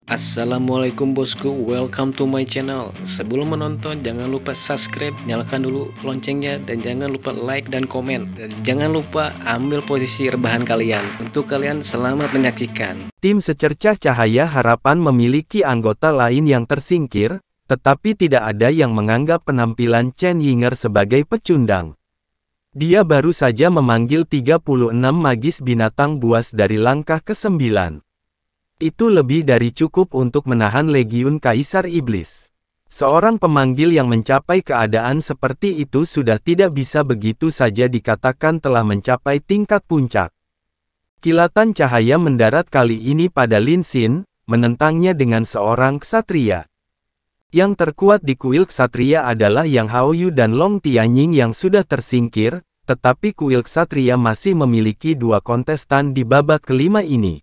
Assalamualaikum bosku, welcome to my channel. Sebelum menonton jangan lupa subscribe, nyalakan dulu loncengnya, dan jangan lupa like dan komen. Dan jangan lupa ambil posisi rebahan kalian. Untuk kalian selamat menyaksikan. Tim Secercah Cahaya Harapan memiliki anggota lain yang tersingkir, tetapi tidak ada yang menganggap penampilan Chen Yinger sebagai pecundang. Dia baru saja memanggil 36 magis binatang buas dari langkah ke-9. Itu lebih dari cukup untuk menahan Legiun Kaisar Iblis. Seorang pemanggil yang mencapai keadaan seperti itu sudah tidak bisa begitu saja dikatakan telah mencapai tingkat puncak. Kilatan cahaya mendarat kali ini pada Lin Xin, menentangnya dengan seorang ksatria. Yang terkuat di kuil ksatria adalah Yang Haoyu dan Long Tianying yang sudah tersingkir, tetapi kuil ksatria masih memiliki dua kontestan di babak kelima ini.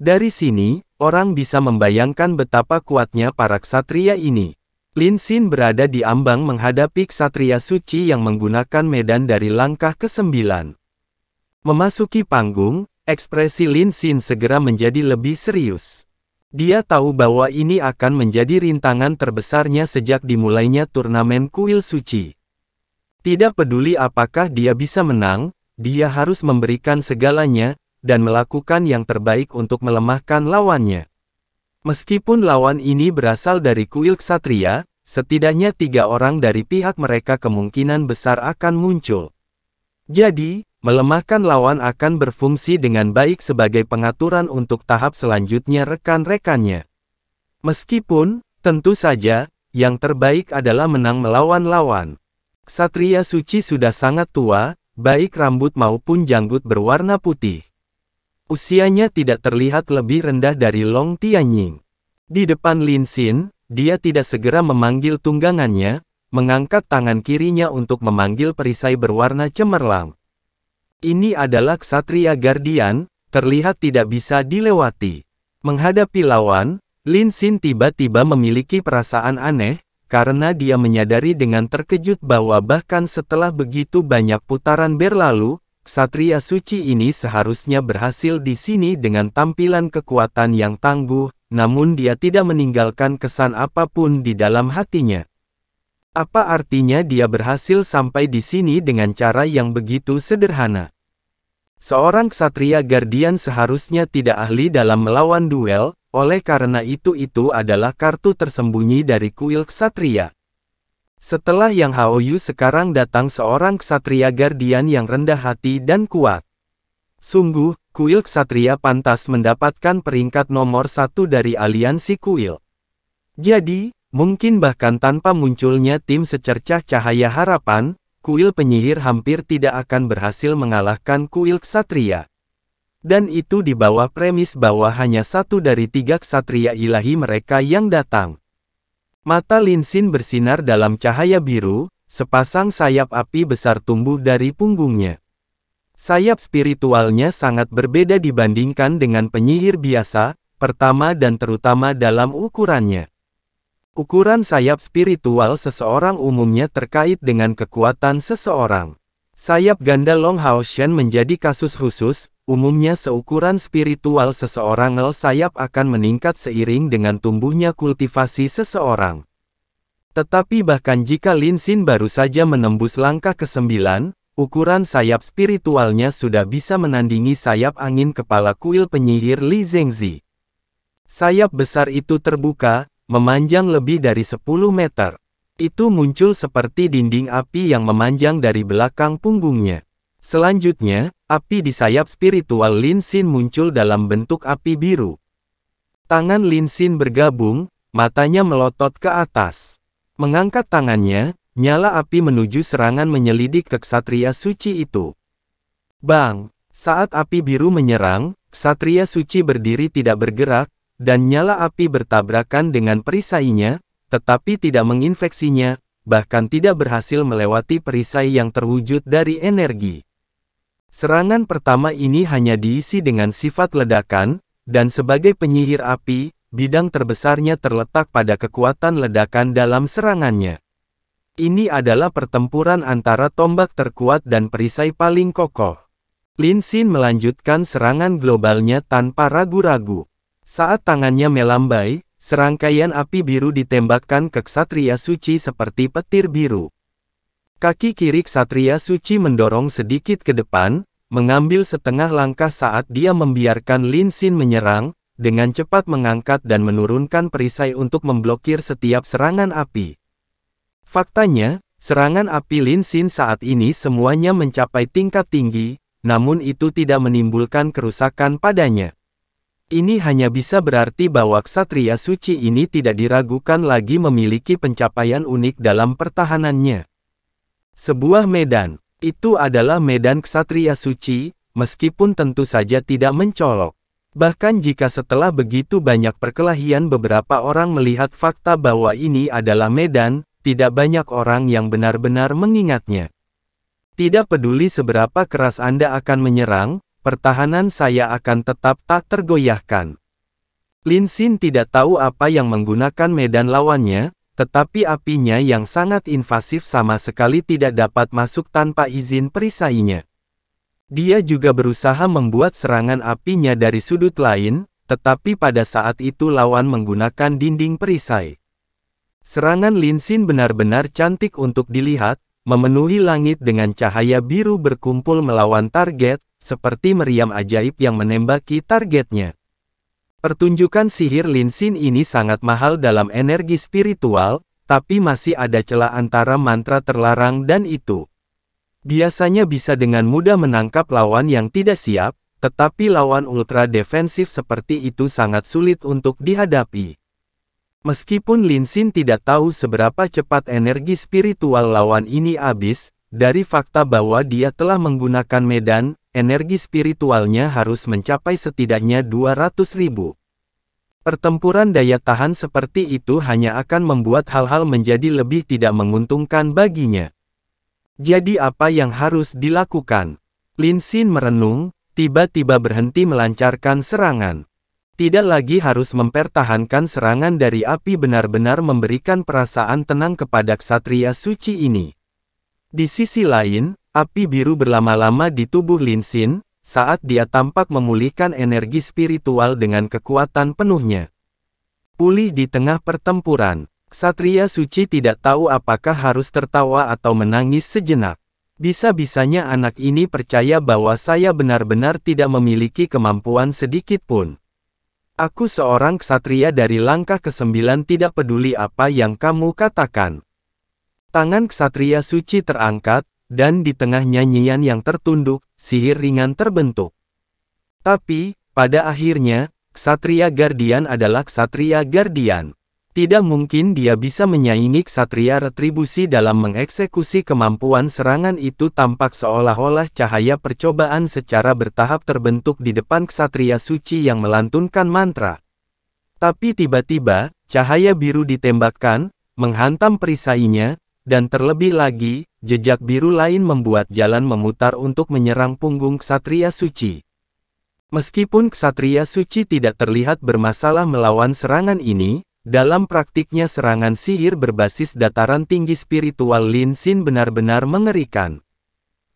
Dari sini, orang bisa membayangkan betapa kuatnya para ksatria ini. Lin Xin berada di ambang menghadapi ksatria suci yang menggunakan medan dari langkah ke-9. Memasuki panggung, ekspresi Lin Xin segera menjadi lebih serius. Dia tahu bahwa ini akan menjadi rintangan terbesarnya sejak dimulainya turnamen kuil suci. Tidak peduli apakah dia bisa menang, dia harus memberikan segalanya, dan melakukan yang terbaik untuk melemahkan lawannya. Meskipun lawan ini berasal dari kuil ksatria, setidaknya 3 orang dari pihak mereka kemungkinan besar akan muncul. Jadi, melemahkan lawan akan berfungsi dengan baik sebagai pengaturan untuk tahap selanjutnya rekan-rekannya. Meskipun, tentu saja, yang terbaik adalah menang melawan lawan. Ksatria suci sudah sangat tua, baik rambut maupun janggut berwarna putih. Usianya tidak terlihat lebih rendah dari Long Tianying. Di depan Lin Xin, dia tidak segera memanggil tunggangannya, mengangkat tangan kirinya untuk memanggil perisai berwarna cemerlang. Ini adalah ksatria guardian, terlihat tidak bisa dilewati. Menghadapi lawan, Lin Xin tiba-tiba memiliki perasaan aneh, karena dia menyadari dengan terkejut bahwa bahkan setelah begitu banyak putaran berlalu, ksatria suci ini seharusnya berhasil di sini dengan tampilan kekuatan yang tangguh, namun dia tidak meninggalkan kesan apapun di dalam hatinya. Apa artinya dia berhasil sampai di sini dengan cara yang begitu sederhana? Seorang ksatria guardian seharusnya tidak ahli dalam melawan duel, oleh karena itu adalah kartu tersembunyi dari kuil ksatria. Setelah Yang Haoyu sekarang datang seorang ksatria guardian yang rendah hati dan kuat. Sungguh, kuil ksatria pantas mendapatkan peringkat nomor 1 dari aliansi kuil. Jadi, mungkin bahkan tanpa munculnya tim Secercah Cahaya Harapan, kuil penyihir hampir tidak akan berhasil mengalahkan kuil ksatria. Dan itu di bawah premis bahwa hanya 1 dari 3 ksatria ilahi mereka yang datang. Mata Lin Xin bersinar dalam cahaya biru, sepasang sayap api besar tumbuh dari punggungnya. Sayap spiritualnya sangat berbeda dibandingkan dengan penyihir biasa, pertama dan terutama dalam ukurannya. Ukuran sayap spiritual seseorang umumnya terkait dengan kekuatan seseorang. Sayap ganda Long Hao Shen menjadi kasus khusus. Umumnya seukuran spiritual seseorang sayap akan meningkat seiring dengan tumbuhnya kultivasi seseorang. Tetapi bahkan jika Lin Xin baru saja menembus langkah ke-9, ukuran sayap spiritualnya sudah bisa menandingi sayap angin kepala kuil penyihir Li Zhengzi. Sayap besar itu terbuka, memanjang lebih dari 10 meter. Itu muncul seperti dinding api yang memanjang dari belakang punggungnya. Selanjutnya, api di sayap spiritual Lin Xin muncul dalam bentuk api biru. Tangan Lin Xin bergabung, matanya melotot ke atas. Mengangkat tangannya, nyala api menuju serangan menyelidik ke ksatria suci itu. Bang! Saat api biru menyerang, ksatria suci berdiri tidak bergerak, dan nyala api bertabrakan dengan perisainya, tetapi tidak menginfeksinya, bahkan tidak berhasil melewati perisai yang terwujud dari energi. Serangan pertama ini hanya diisi dengan sifat ledakan, dan sebagai penyihir api, bidang terbesarnya terletak pada kekuatan ledakan dalam serangannya. Ini adalah pertempuran antara tombak terkuat dan perisai paling kokoh. Lin Xin melanjutkan serangan globalnya tanpa ragu-ragu. Saat tangannya melambai, serangkaian api biru ditembakkan ke ksatria suci seperti petir biru. Kaki kiri ksatria suci mendorong sedikit ke depan, mengambil setengah langkah saat dia membiarkan Lin Xin menyerang, dengan cepat mengangkat dan menurunkan perisai untuk memblokir setiap serangan api. Faktanya, serangan api Lin Xin saat ini semuanya mencapai tingkat tinggi, namun itu tidak menimbulkan kerusakan padanya. Ini hanya bisa berarti bahwa ksatria suci ini tidak diragukan lagi memiliki pencapaian unik dalam pertahanannya. Sebuah medan, itu adalah medan ksatria suci, meskipun tentu saja tidak mencolok. Bahkan jika setelah begitu banyak perkelahian beberapa orang melihat fakta bahwa ini adalah medan, tidak banyak orang yang benar-benar mengingatnya. Tidak peduli seberapa keras Anda akan menyerang, pertahanan saya akan tetap tak tergoyahkan. Lin Xin tidak tahu apa yang menggunakan medan lawannya, tetapi apinya yang sangat invasif sama sekali tidak dapat masuk tanpa izin perisainya. Dia juga berusaha membuat serangan apinya dari sudut lain, tetapi pada saat itu lawan menggunakan dinding perisai. Serangan Lin Xin benar-benar cantik untuk dilihat, memenuhi langit dengan cahaya biru berkumpul melawan target, seperti meriam ajaib yang menembaki targetnya. Pertunjukan sihir Lin Xin ini sangat mahal dalam energi spiritual, tapi masih ada celah antara mantra terlarang dan itu. Biasanya bisa dengan mudah menangkap lawan yang tidak siap, tetapi lawan ultra defensif seperti itu sangat sulit untuk dihadapi. Meskipun Lin Xin tidak tahu seberapa cepat energi spiritual lawan ini habis, dari fakta bahwa dia telah menggunakan medan, energi spiritualnya harus mencapai setidaknya 200.000. Pertempuran daya tahan seperti itu hanya akan membuat hal-hal menjadi lebih tidak menguntungkan baginya. Jadi apa yang harus dilakukan? Lin Xin merenung, tiba-tiba berhenti melancarkan serangan. Tidak lagi harus mempertahankan serangan dari api benar-benar memberikan perasaan tenang kepada ksatria suci ini. Di sisi lain, api biru berlama-lama di tubuh Lin Xin, saat dia tampak memulihkan energi spiritual dengan kekuatan penuhnya. Pulih di tengah pertempuran, ksatria suci tidak tahu apakah harus tertawa atau menangis sejenak. Bisa-bisanya anak ini percaya bahwa saya benar-benar tidak memiliki kemampuan sedikit pun. Aku seorang ksatria dari langkah ke-9 tidak peduli apa yang kamu katakan. Tangan ksatria suci terangkat, dan di tengah nyanyian yang tertunduk, sihir ringan terbentuk. Tapi, pada akhirnya, ksatria Guardian adalah ksatria Guardian. Tidak mungkin dia bisa menyaingi ksatria retribusi dalam mengeksekusi kemampuan serangan itu. Tampak seolah-olah cahaya percobaan secara bertahap terbentuk di depan ksatria suci yang melantunkan mantra. Tapi tiba-tiba, cahaya biru ditembakkan, menghantam perisainya, dan terlebih lagi, jejak biru lain membuat jalan memutar untuk menyerang punggung ksatria suci. Meskipun ksatria suci tidak terlihat bermasalah melawan serangan ini, dalam praktiknya serangan sihir berbasis dataran tinggi spiritual Lin Xin benar-benar mengerikan.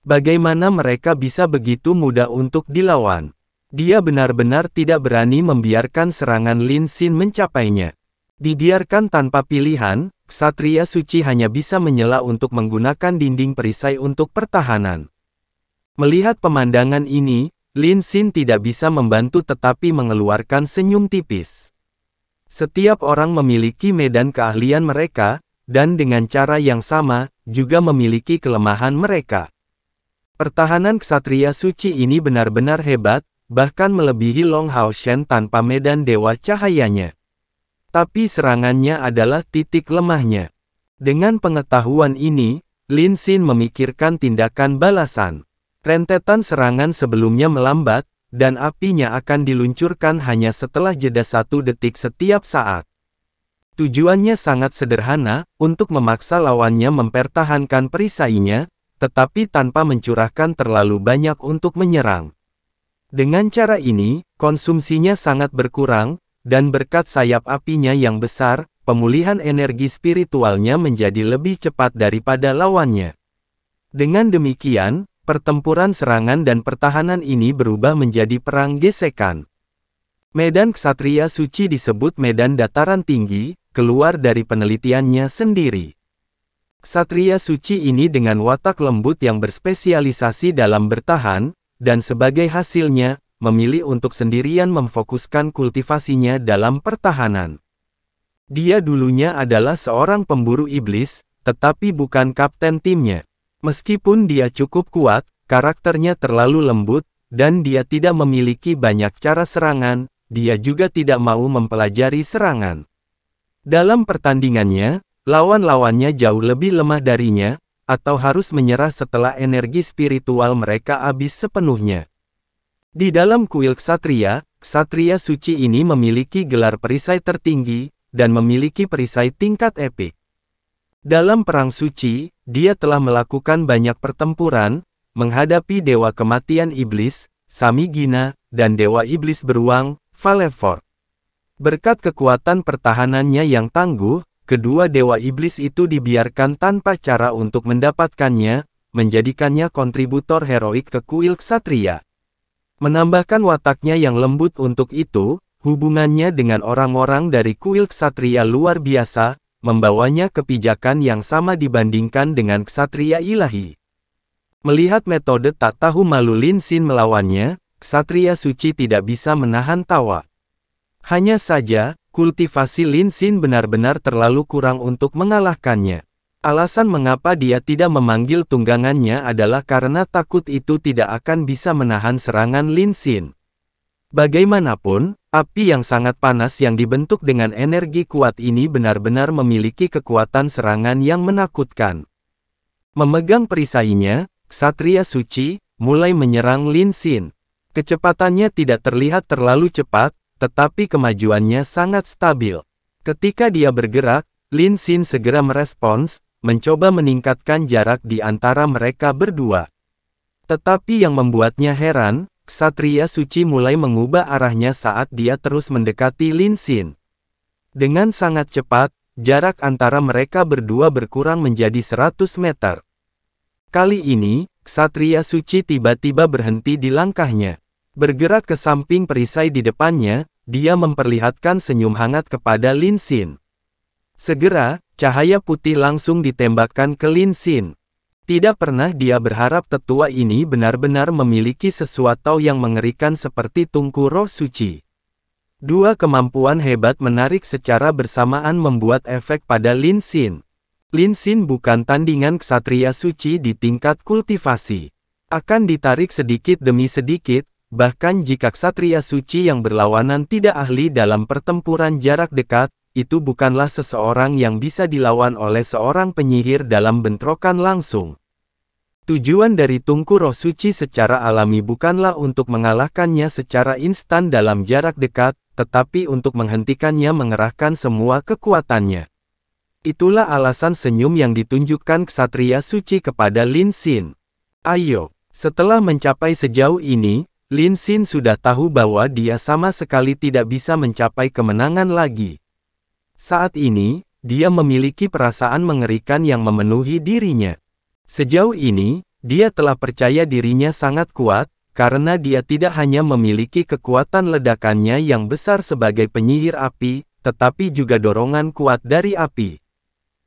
Bagaimana mereka bisa begitu mudah untuk dilawan? Dia benar-benar tidak berani membiarkan serangan Lin Xin mencapainya. Dibiarkan tanpa pilihan, ksatria suci hanya bisa menyela untuk menggunakan dinding perisai untuk pertahanan. Melihat pemandangan ini, Lin Xin tidak bisa membantu tetapi mengeluarkan senyum tipis. Setiap orang memiliki medan keahlian mereka, dan dengan cara yang sama, juga memiliki kelemahan mereka. Pertahanan ksatria suci ini benar-benar hebat, bahkan melebihi Long Hao Shen tanpa medan dewa cahayanya. Tapi serangannya adalah titik lemahnya. Dengan pengetahuan ini, Lin Xin memikirkan tindakan balasan. Rentetan serangan sebelumnya melambat, dan apinya akan diluncurkan hanya setelah jeda 1 detik setiap saat. Tujuannya sangat sederhana, untuk memaksa lawannya mempertahankan perisainya, tetapi tanpa mencurahkan terlalu banyak untuk menyerang. Dengan cara ini, konsumsinya sangat berkurang, dan berkat sayap apinya yang besar, pemulihan energi spiritualnya menjadi lebih cepat daripada lawannya. Dengan demikian, pertempuran serangan dan pertahanan ini berubah menjadi perang gesekan. Medan Ksatria Suci disebut medan dataran tinggi, keluar dari penelitiannya sendiri. Ksatria Suci ini dengan watak lembut yang berspesialisasi dalam bertahan, dan sebagai hasilnya, memilih untuk sendirian memfokuskan kultivasinya dalam pertahanan. Dia dulunya adalah seorang pemburu iblis, tetapi bukan kapten timnya. Meskipun dia cukup kuat, karakternya terlalu lembut, dan dia tidak memiliki banyak cara serangan, dia juga tidak mau mempelajari serangan. Dalam pertandingannya, lawan-lawannya jauh lebih lemah darinya, atau harus menyerah setelah energi spiritual mereka habis sepenuhnya. Di dalam kuil ksatria, Ksatria Suci ini memiliki gelar perisai tertinggi, dan memiliki perisai tingkat epik. Dalam perang suci, dia telah melakukan banyak pertempuran, menghadapi dewa kematian iblis, Samigina, dan dewa iblis beruang, Valevor. Berkat kekuatan pertahanannya yang tangguh, kedua dewa iblis itu dibiarkan tanpa cara untuk mendapatkannya, menjadikannya kontributor heroik ke kuil ksatria. Menambahkan wataknya yang lembut untuk itu, hubungannya dengan orang-orang dari kuil ksatria luar biasa, membawanya ke pijakan yang sama dibandingkan dengan ksatria ilahi. Melihat metode tak tahu malu Lin Xin melawannya, Ksatria Suci tidak bisa menahan tawa. Hanya saja, kultivasi Lin Xin benar-benar terlalu kurang untuk mengalahkannya. Alasan mengapa dia tidak memanggil tunggangannya adalah karena takut itu tidak akan bisa menahan serangan Lin Xin. Bagaimanapun, api yang sangat panas yang dibentuk dengan energi kuat ini benar-benar memiliki kekuatan serangan yang menakutkan. Memegang perisainya, Ksatria Suci mulai menyerang Lin Xin. Kecepatannya tidak terlihat terlalu cepat, tetapi kemajuannya sangat stabil. Ketika dia bergerak, Lin Xin segera merespons, mencoba meningkatkan jarak di antara mereka berdua. Tetapi yang membuatnya heran, Ksatria Suci mulai mengubah arahnya saat dia terus mendekati Lin Xin. Dengan sangat cepat, jarak antara mereka berdua berkurang menjadi 100 meter. Kali ini, Ksatria Suci tiba-tiba berhenti di langkahnya. Bergerak ke samping perisai di depannya, dia memperlihatkan senyum hangat kepada Lin Xin. Segera, cahaya putih langsung ditembakkan ke Lin Xin. Tidak pernah dia berharap tetua ini benar-benar memiliki sesuatu yang mengerikan seperti tungku roh suci. Dua kemampuan hebat menarik secara bersamaan membuat efek pada Lin Xin. Lin Xin bukan tandingan Ksatria Suci di tingkat kultivasi. Akan ditarik sedikit demi sedikit, bahkan jika Ksatria Suci yang berlawanan tidak ahli dalam pertempuran jarak dekat, itu bukanlah seseorang yang bisa dilawan oleh seorang penyihir dalam bentrokan langsung. Tujuan dari tungku roh suci secara alami bukanlah untuk mengalahkannya secara instan dalam jarak dekat, tetapi untuk menghentikannya mengerahkan semua kekuatannya. Itulah alasan senyum yang ditunjukkan Ksatria Suci kepada Lin Xin. Ayo, setelah mencapai sejauh ini, Lin Xin sudah tahu bahwa dia sama sekali tidak bisa mencapai kemenangan lagi. Saat ini, dia memiliki perasaan mengerikan yang memenuhi dirinya. Sejauh ini, dia telah percaya dirinya sangat kuat, karena dia tidak hanya memiliki kekuatan ledakannya yang besar sebagai penyihir api, tetapi juga dorongan kuat dari api.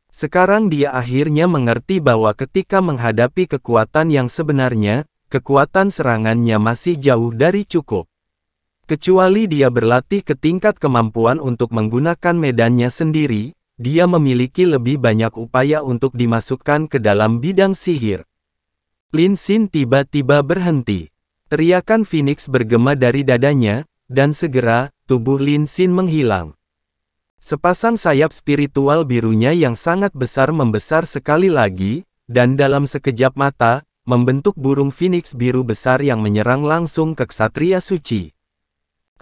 Sekarang dia akhirnya mengerti bahwa ketika menghadapi kekuatan yang sebenarnya, kekuatan serangannya masih jauh dari cukup. Kecuali dia berlatih ke tingkat kemampuan untuk menggunakan medannya sendiri, dia memiliki lebih banyak upaya untuk dimasukkan ke dalam bidang sihir. Lin Xin tiba-tiba berhenti. Teriakan Phoenix bergema dari dadanya, dan segera, tubuh Lin Xin menghilang. Sepasang sayap spiritual birunya yang sangat besar membesar sekali lagi, dan dalam sekejap mata, membentuk burung Phoenix biru besar yang menyerang langsung ke Ksatria Suci.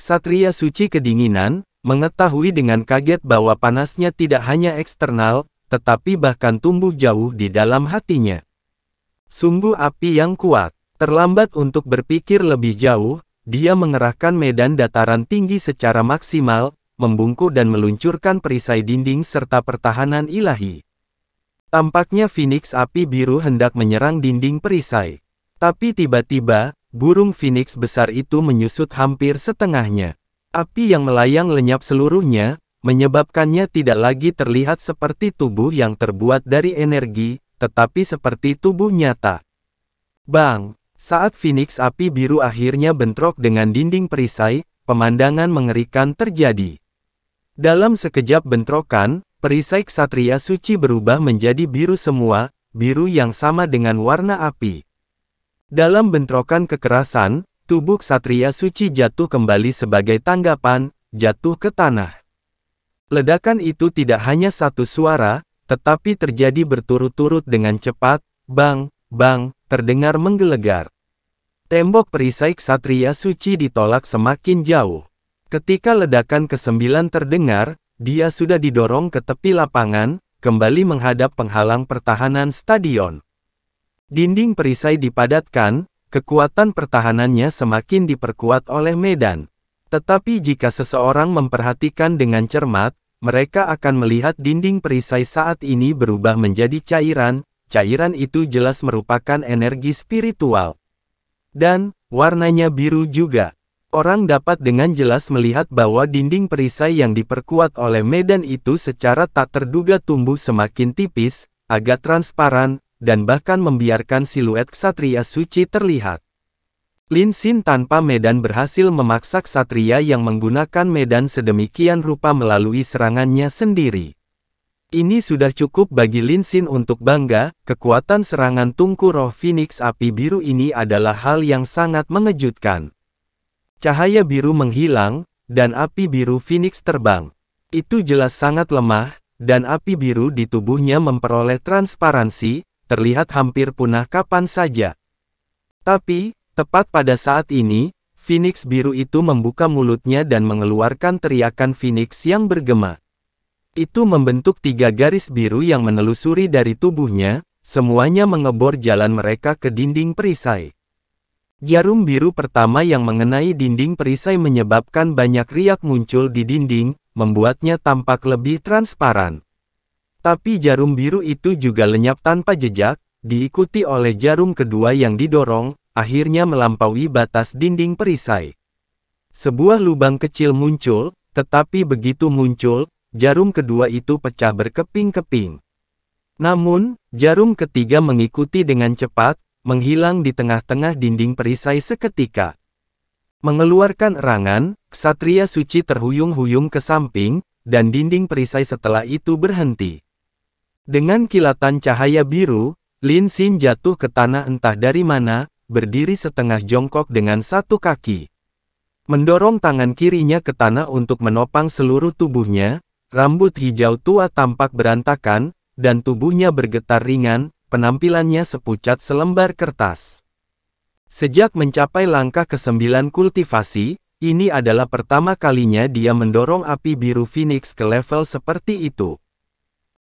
Ksatria Suci kedinginan, mengetahui dengan kaget bahwa panasnya tidak hanya eksternal, tetapi bahkan tumbuh jauh di dalam hatinya. Sungguh api yang kuat. Terlambat untuk berpikir lebih jauh, dia mengerahkan medan dataran tinggi secara maksimal, membungkuk dan meluncurkan perisai dinding serta pertahanan ilahi. Tampaknya Phoenix api biru hendak menyerang dinding perisai. Tapi tiba-tiba, burung Phoenix besar itu menyusut hampir setengahnya. Api yang melayang lenyap seluruhnya, menyebabkannya tidak lagi terlihat seperti tubuh yang terbuat dari energi, tetapi seperti tubuh nyata. Bang! Saat Phoenix api biru akhirnya bentrok dengan dinding perisai, pemandangan mengerikan terjadi. Dalam sekejap bentrokan, perisai ksatria suci berubah menjadi biru semua, biru yang sama dengan warna api. Dalam bentrokan kekerasan, tubuh ksatria suci jatuh kembali sebagai tanggapan, jatuh ke tanah. Ledakan itu tidak hanya satu suara, tetapi terjadi berturut-turut dengan cepat, bang, bang, terdengar menggelegar. Tembok perisai ksatria suci ditolak semakin jauh. Ketika ledakan ke-9 terdengar, dia sudah didorong ke tepi lapangan, kembali menghadap penghalang pertahanan stadion. Dinding perisai dipadatkan, kekuatan pertahanannya semakin diperkuat oleh medan. Tetapi jika seseorang memperhatikan dengan cermat, mereka akan melihat dinding perisai saat ini berubah menjadi cairan. Cairan itu jelas merupakan energi spiritual. Dan, warnanya biru juga. Orang dapat dengan jelas melihat bahwa dinding perisai yang diperkuat oleh medan itu secara tak terduga tumbuh semakin tipis, agak transparan, dan bahkan membiarkan siluet ksatria suci terlihat. Lin Xin tanpa medan berhasil memaksa ksatria yang menggunakan medan sedemikian rupa melalui serangannya sendiri. Ini sudah cukup bagi Lin Xin untuk bangga, kekuatan serangan tungku roh Phoenix api biru ini adalah hal yang sangat mengejutkan. Cahaya biru menghilang, dan api biru Phoenix terbang. Itu jelas sangat lemah, dan api biru di tubuhnya memperoleh transparansi, terlihat hampir punah kapan saja. Tapi, tepat pada saat ini, Phoenix biru itu membuka mulutnya dan mengeluarkan teriakan Phoenix yang bergema. Itu membentuk 3 garis biru yang menelusuri dari tubuhnya, semuanya mengebor jalan mereka ke dinding perisai. Jarum biru pertama yang mengenai dinding perisai menyebabkan banyak riak muncul di dinding, membuatnya tampak lebih transparan. Tapi jarum biru itu juga lenyap tanpa jejak, diikuti oleh jarum kedua yang didorong, akhirnya melampaui batas dinding perisai. Sebuah lubang kecil muncul, tetapi begitu muncul, jarum kedua itu pecah berkeping-keping. Namun, jarum ketiga mengikuti dengan cepat, menghilang di tengah-tengah dinding perisai seketika. Mengeluarkan erangan, ksatria suci terhuyung-huyung ke samping, dan dinding perisai setelah itu berhenti. Dengan kilatan cahaya biru, Lin Xin jatuh ke tanah entah dari mana, berdiri setengah jongkok dengan satu kaki. Mendorong tangan kirinya ke tanah untuk menopang seluruh tubuhnya, rambut hijau tua tampak berantakan, dan tubuhnya bergetar ringan, penampilannya sepucat selembar kertas. Sejak mencapai langkah ke-9 kultivasi, ini adalah pertama kalinya dia mendorong api biru Phoenix ke level seperti itu.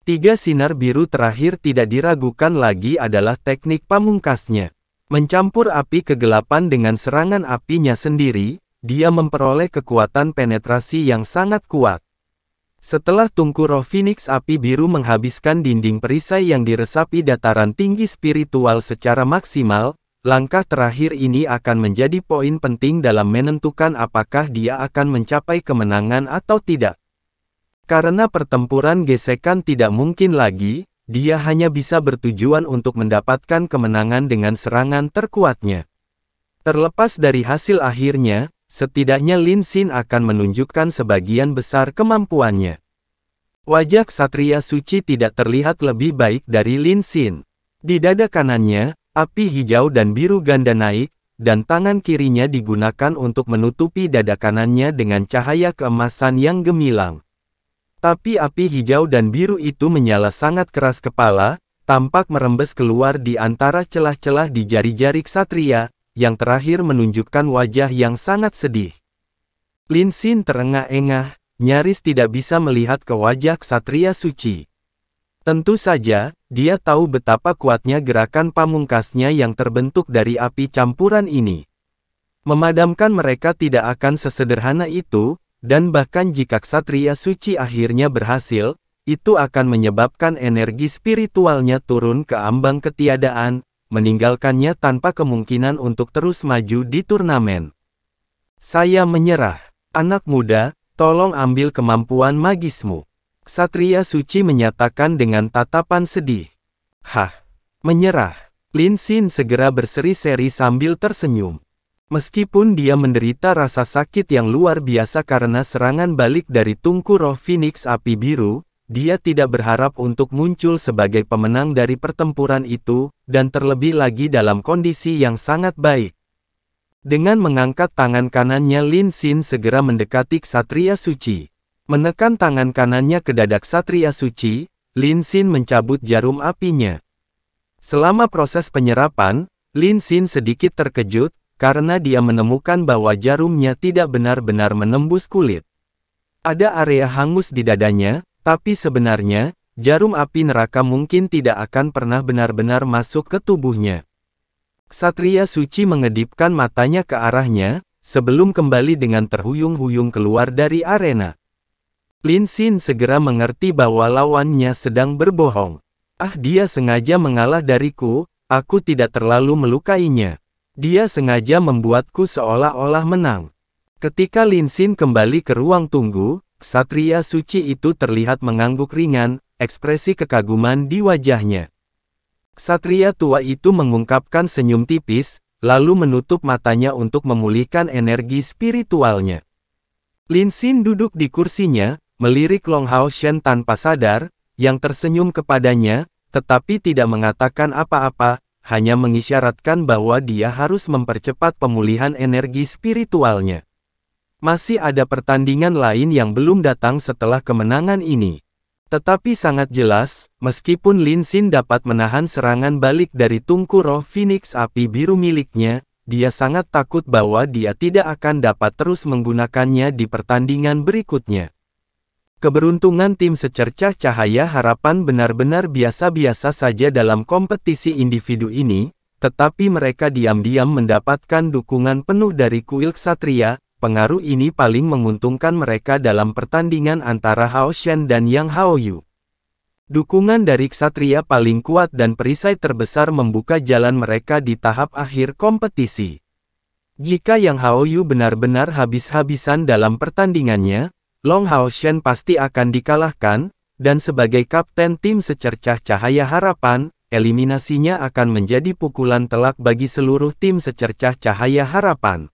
3 sinar biru terakhir tidak diragukan lagi adalah teknik pamungkasnya. Mencampur api kegelapan dengan serangan apinya sendiri, dia memperoleh kekuatan penetrasi yang sangat kuat. Setelah tungku roh Phoenix api biru menghabiskan dinding perisai yang diresapi dataran tinggi spiritual secara maksimal, langkah terakhir ini akan menjadi poin penting dalam menentukan apakah dia akan mencapai kemenangan atau tidak. Karena pertempuran gesekan tidak mungkin lagi, dia hanya bisa bertujuan untuk mendapatkan kemenangan dengan serangan terkuatnya. Terlepas dari hasil akhirnya, setidaknya Lin Xin akan menunjukkan sebagian besar kemampuannya. Wajah ksatria suci tidak terlihat lebih baik dari Lin Xin. Di dada kanannya, api hijau dan biru ganda naik, dan tangan kirinya digunakan untuk menutupi dada kanannya dengan cahaya keemasan yang gemilang. Tapi api hijau dan biru itu menyala sangat keras kepala, tampak merembes keluar di antara celah-celah di jari-jari ksatria, yang terakhir menunjukkan wajah yang sangat sedih. Lin Xin terengah-engah, nyaris tidak bisa melihat ke wajah ksatria suci. Tentu saja, dia tahu betapa kuatnya gerakan pamungkasnya yang terbentuk dari api campuran ini. Memadamkan mereka tidak akan sesederhana itu, dan bahkan jika ksatria suci akhirnya berhasil, itu akan menyebabkan energi spiritualnya turun ke ambang ketiadaan, meninggalkannya tanpa kemungkinan untuk terus maju di turnamen. Saya menyerah. Anak muda, tolong ambil kemampuan magismu. Ksatria suci menyatakan dengan tatapan sedih. Hah, menyerah. Lin Xin segera berseri-seri sambil tersenyum. Meskipun dia menderita rasa sakit yang luar biasa karena serangan balik dari tungku roh Phoenix Api Biru, dia tidak berharap untuk muncul sebagai pemenang dari pertempuran itu, dan terlebih lagi dalam kondisi yang sangat baik. Dengan mengangkat tangan kanannya, Lin Xin segera mendekati Ksatria Suci. Menekan tangan kanannya ke dada Ksatria Suci, Lin Xin mencabut jarum apinya. Selama proses penyerapan, Lin Xin sedikit terkejut, karena dia menemukan bahwa jarumnya tidak benar-benar menembus kulit. Ada area hangus di dadanya, tapi sebenarnya, jarum api neraka mungkin tidak akan pernah benar-benar masuk ke tubuhnya. Ksatria Suci mengedipkan matanya ke arahnya, sebelum kembali dengan terhuyung-huyung keluar dari arena. Lin Xin segera mengerti bahwa lawannya sedang berbohong. Dia sengaja mengalah dariku, aku tidak terlalu melukainya. Dia sengaja membuatku seolah-olah menang. Ketika Lin Xin kembali ke ruang tunggu, Ksatria Suci itu terlihat mengangguk ringan, ekspresi kekaguman di wajahnya. Ksatria tua itu mengungkapkan senyum tipis, lalu menutup matanya untuk memulihkan energi spiritualnya. Lin Xin duduk di kursinya, melirik Long Hao Shen tanpa sadar, yang tersenyum kepadanya, tetapi tidak mengatakan apa-apa, hanya mengisyaratkan bahwa dia harus mempercepat pemulihan energi spiritualnya. Masih ada pertandingan lain yang belum datang setelah kemenangan ini. Tetapi sangat jelas, meskipun Lin Xin dapat menahan serangan balik dari tungku roh Phoenix Api Biru miliknya, dia sangat takut bahwa dia tidak akan dapat terus menggunakannya di pertandingan berikutnya. Keberuntungan tim Secercah Cahaya Harapan benar-benar biasa-biasa saja dalam kompetisi individu ini, tetapi mereka diam-diam mendapatkan dukungan penuh dari kuil Ksatria. Pengaruh ini paling menguntungkan mereka dalam pertandingan antara Hao Shen dan Yang Haoyu. Dukungan dari Ksatria paling kuat dan perisai terbesar membuka jalan mereka di tahap akhir kompetisi. Jika Yang Haoyu benar-benar habis-habisan dalam pertandingannya, Long Hao Shen pasti akan dikalahkan, dan sebagai kapten tim Secercah Cahaya Harapan, eliminasinya akan menjadi pukulan telak bagi seluruh tim Secercah Cahaya Harapan.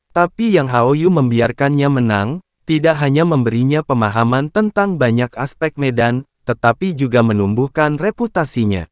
Tapi Yang Haoyu membiarkannya menang, tidak hanya memberinya pemahaman tentang banyak aspek medan, tetapi juga menumbuhkan reputasinya.